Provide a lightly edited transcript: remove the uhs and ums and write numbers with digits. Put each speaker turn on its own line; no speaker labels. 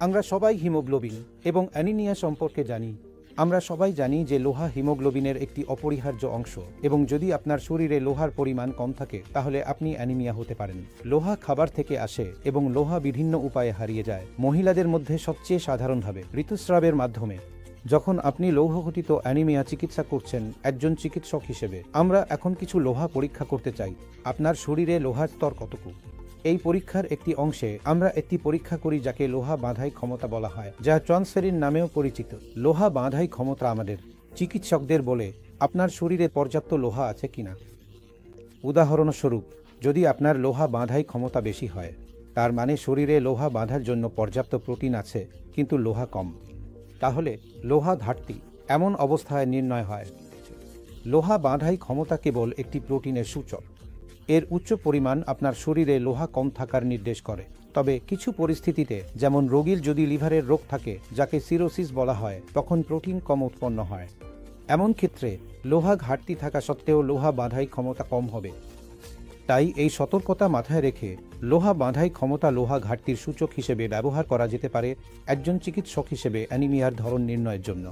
আমরা সবাই হিমোগ্লোবিন এবং অ্যানিমিয়া সম্পর্কে জানি। আমরা সবাই জানি যে লোহা হিমোগ্লোবিনের একটি অপরিহার্য অংশ এবং যদি আপনার শরীরে লোহার পরিমাণ কম থাকে তাহলে আপনি অ্যানিমিয়া হতে পারেন। লোহা খাবার থেকে আসে এবং লোহা বিভিন্ন উপায়ে হারিয়ে যায়। মহিলাদের মধ্যে সবচেয়ে সাধারণভাবে ঋতুস্রাবের মাধ্যমে। যখন আপনি লৌহঘটিত অ্যানিমিয়া চিকিৎসা করছেন একজন চিকিৎসক হিসেবে, আমরা এখন কিছু লোহা পরীক্ষা করতে চাই। আপনার শরীরে লোহার স্তর কতটুকু? এই পরীক্ষার একটি অংশে আমরা একটি পরীক্ষা করি যাকে লোহা বাঁধাই ক্ষমতা বলা হয়, যা ট্রান্সফেরিন নামেও পরিচিত। লোহা বাঁধাই ক্ষমতা আমাদের চিকিৎসকদের বলে আপনার শরীরে পর্যাপ্ত লোহা আছে কিনা। উদাহরণস্বরূপ, যদি আপনার লোহা বাঁধাই ক্ষমতা বেশি হয়, তার মানে শরীরে লোহা বাঁধার জন্য পর্যাপ্ত প্রোটিন আছে কিন্তু লোহা কম। তাহলে লোহা ঘাটতি এমন অবস্থায় নির্ণয় হয়। লোহা বাঁধাই ক্ষমতা কেবল একটি প্রোটিনের সূচক। এর উচ্চ পরিমাণ আপনার শরীরে লোহা কম থাকার নির্দেশ করে। তবে কিছু পরিস্থিতিতে, যেমন রোগীর যদি লিভারের রোগ থাকে যাকে সিরোসিস বলা হয়, তখন প্রোটিন কম উৎপন্ন হয়। এমন ক্ষেত্রে লোহা ঘাটতি থাকা সত্ত্বেও লোহা বাঁধাই ক্ষমতা কম হবে। তাই এই সতর্কতা মাথায় রেখে লোহা বাঁধাই ক্ষমতা লোহা ঘাটতির সূচক হিসেবে ব্যবহার করা যেতে পারে একজন চিকিৎসক হিসেবে অ্যানিমিয়ার ধরন নির্ণয়ের জন্য।